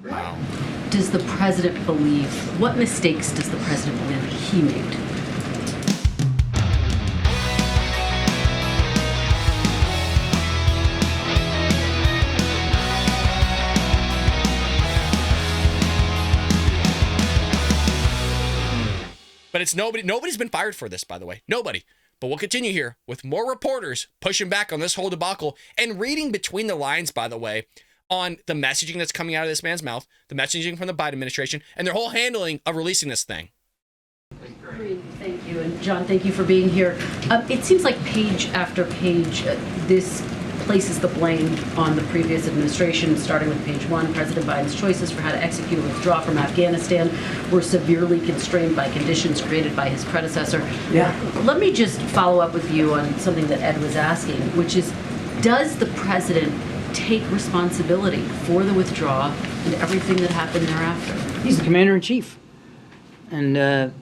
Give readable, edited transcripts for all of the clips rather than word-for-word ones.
Wow. Does the president believe, what mistakes does the president believe he made? But it's nobody's been fired for this, by the way. Nobody. But we'll continue here with more reporters pushing back on this whole debacle and reading between the lines, by the way, on the messaging that's coming out of this man's mouth, the messaging from the Biden administration, and their whole handling of releasing this thing. Thank you. And John, thank you for being here. It seems like page after page, this places the blame on the previous administration, starting with page 1. President Biden's choices for how to execute a withdrawal from Afghanistan were severely constrained by conditions created by his predecessor. Yeah. Let me just follow up with you on something that Ed was asking, which is, does the president take responsibility for the withdrawal and everything that happened thereafter? He's the commander-in-chief, and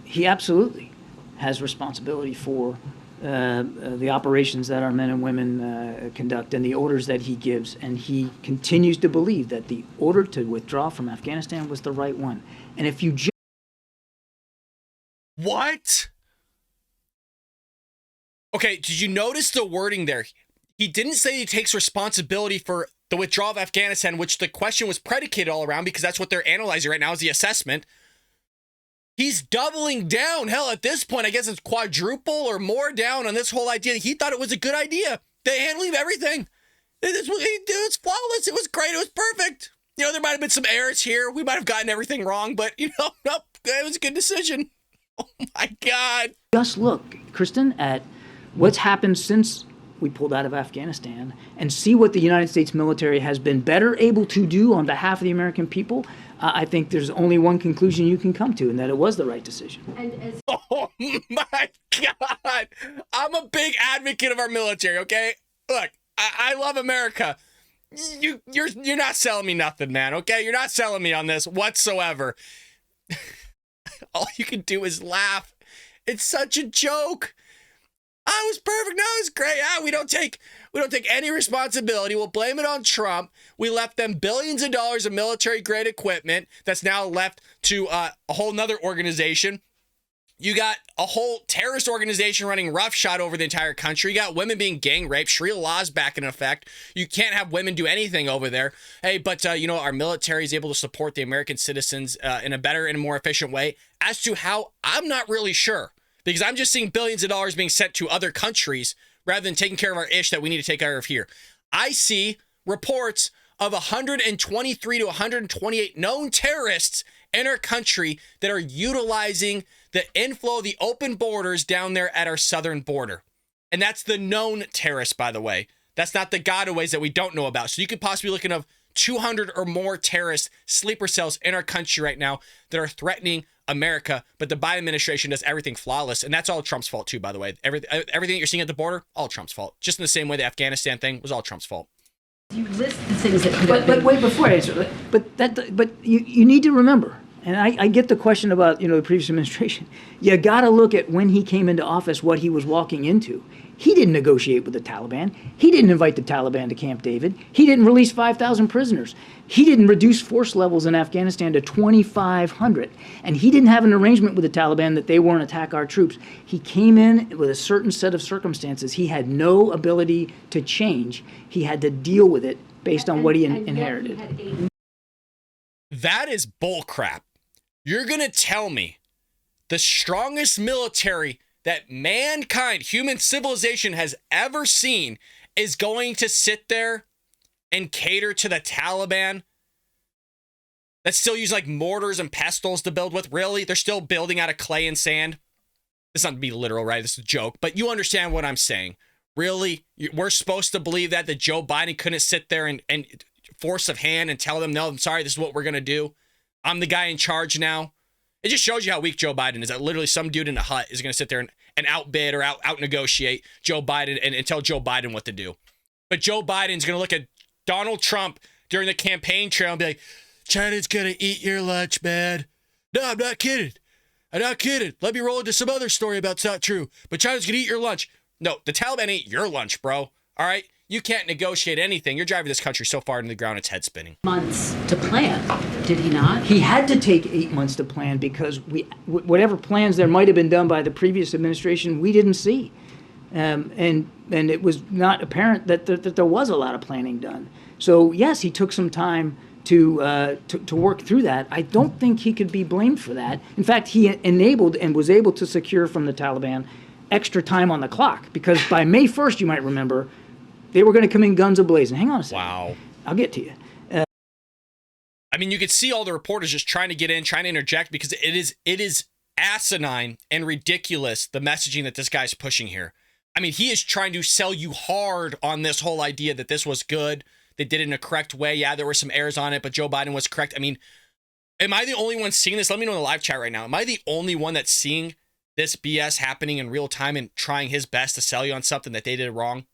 he absolutely has responsibility for the operations that our men and women conduct and the orders that he gives. And he continues to believe that the order to withdraw from Afghanistan was the right one. And if you What? Okay, did you notice the wording there? He didn't say he takes responsibility for the withdrawal of Afghanistan, which the question was predicated all around, because that's what they're analyzing right now is the assessment. He's doubling down. Hell, at this point, I guess it's quadruple or more down on this whole idea. He thought it was a good idea. They handled everything. It was flawless. It was great. It was perfect. You know, there might have been some errors here. We might have gotten everything wrong, but, nope, it was a good decision. Oh, my God. just look, Kristen, at what's happened since we pulled out of Afghanistan and see what the United States military has been better able to do on behalf of the American people, I think there's only one conclusion you can come to, and that it was the right decision. Oh my God. I'm a big advocate of our military, okay? Look, I love America. You're not selling me nothing, man, okay? You're not selling me on this whatsoever. All you can do is laugh. It's such a joke. I was perfect. No, it was great. We don't take any responsibility. We'll blame it on Trump. We left them billions of dollars of military grade equipment that's now left to a whole nother organization. You got a whole terrorist organization running roughshod over the entire country. You got women being gang raped. Sharia law's back in effect. You can't have women do anything over there. Hey, but our military is able to support the American citizens in a better and more efficient way. As to how, I'm not really sure. Because I'm just seeing billions of dollars being sent to other countries rather than taking care of our ish that we need to take care of here. I see reports of 123 to 128 known terrorists in our country that are utilizing the inflow of the open borders down there at our southern border. And that's the known terrorists, by the way. That's not the gotaways that we don't know about. So you could possibly be looking at 200 or more terrorist sleeper cells in our country right now that are threatening America, but the Biden administration does everything flawless, and that's all Trump's fault too, by the way. Everything you're seeing at the border, all Trump's fault. Just in the same way the Afghanistan thing was all Trump's fault. You list the things that could have been... But wait, before I answer, but you need to remember, and I get the question about the previous administration. You got to look at when he came into office, what he was walking into. He didn't negotiate with the Taliban. He didn't invite the Taliban to Camp David. He didn't release 5,000 prisoners. He didn't reduce force levels in Afghanistan to 2,500. And he didn't have an arrangement with the Taliban that they won't attack our troops. He came in with a certain set of circumstances. He had no ability to change. He had to deal with it based on what he inherited. That is bullcrap. You're going to tell me the strongest military that mankind, human civilization has ever seen is going to sit there and cater to the Taliban that still use like mortars and pestles to build with? Really? They're still building out of clay and sand? This is not to be literal, right? This is a joke, but you understand what I'm saying. Really? We're supposed to believe that Joe Biden couldn't sit there and force of hand and tell them, no, I'm sorry, this is what we're going to do. I'm the guy in charge now. It just shows you how weak Joe Biden is, that literally some dude in a hut is going to sit there and outbid or out-negotiate Joe Biden and tell Joe Biden what to do. But Joe Biden's going to look at Donald Trump during the campaign trail and be like, China's going to eat your lunch, man. No, I'm not kidding. I'm not kidding. Let me roll into some other story about it's not true. But China's going to eat your lunch. No, the Taliban ate your lunch, bro. All right? you can't negotiate anything. You're driving this country so far into the ground, it's head spinning. Months to plan, did he not? He had to take 8 months to plan because whatever plans there might have been done by the previous administration, we didn't see. And it was not apparent that there was a lot of planning done. So yes, he took some time to work through that. I don't think he could be blamed for that. In fact, he enabled and was able to secure from the Taliban extra time on the clock, because by May 1st, you might remember, they were going to come in guns a-blazing. Hang on a second. Wow. I'll get to you. I mean, you could see all the reporters just trying to get in, trying to interject, because it is asinine and ridiculous, the messaging that this guy's pushing here. I mean, he is trying to sell you hard on this whole idea that this was good. They did it in a correct way. Yeah, there were some errors on it, but Joe Biden was correct. I mean, am I the only one seeing this? Let me know in the live chat right now. Am I the only one that's seeing this BS happening in real time and trying his best to sell you on something that they did wrong?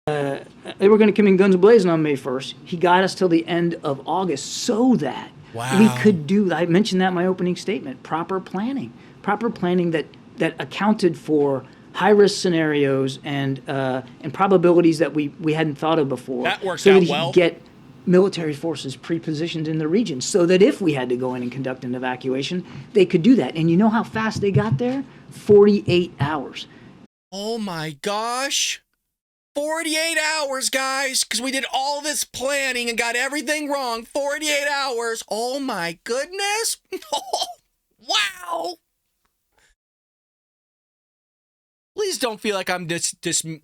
They were going to come in guns a-blazing on May 1st. He got us till the end of August so that we could do, I mentioned that in my opening statement, proper planning that accounted for high-risk scenarios and probabilities that we hadn't thought of before. That worked so out that well. He get military forces pre-positioned in the region so that if we had to go in and conduct an evacuation, they could do that. And you know how fast they got there? 48 hours. Oh my gosh. 48 hours, guys, because we did all this planning and got everything wrong. 48 hours. Oh my goodness. Wow. Please don't feel like I'm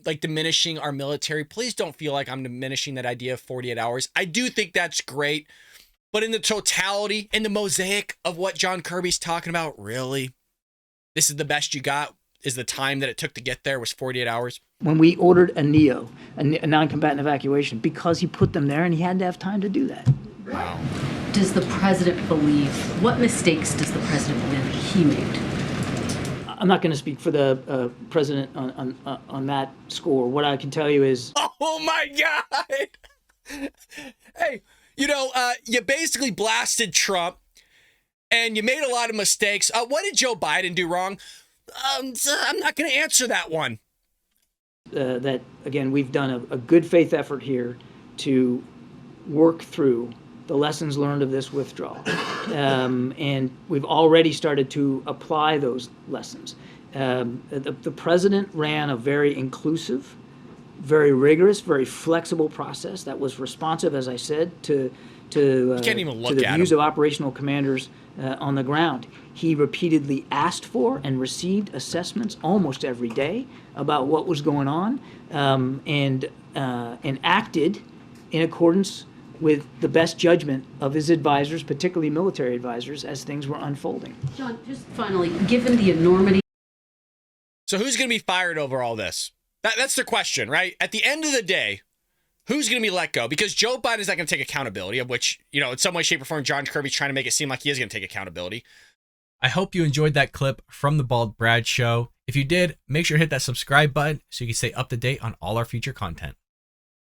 like diminishing our military. Please don't feel like I'm diminishing that idea of 48 hours. I do think that's great, but in the totality, in the mosaic of what John Kirby's talking about, really, this is the best you got? Is the time that it took to get there was 48 hours? When we ordered a NEO, a non-combatant evacuation, because he put them there and he had to have time to do that. Wow. Does the president believe, what mistakes does the president believe he made? I'm not going to speak for the president on that score. What I can tell you is... Oh my God! Hey, you basically blasted Trump, and you made a lot of mistakes. What did Joe Biden do wrong? I'm not going to answer that one. That, again, we've done a good faith effort here to work through the lessons learned of this withdrawal. And we've already started to apply those lessons. The president ran a very inclusive, very rigorous, very flexible process that was responsive, as I said, to the views of operational commanders on the ground. He repeatedly asked for and received assessments almost every day about what was going on, and acted in accordance with the best judgment of his advisors, particularly military advisors, as things were unfolding. John, just finally, given the enormity... So who's going to be fired over all this? That's the question, right? At the end of the day, who's going to be let go? Because Joe Biden is not going to take accountability, of which, in some way, shape, or form, John Kirby's trying to make it seem like he is going to take accountability. I hope you enjoyed that clip from the Bald Brad Show. If you did, make sure to hit that subscribe button so you can stay up to date on all our future content.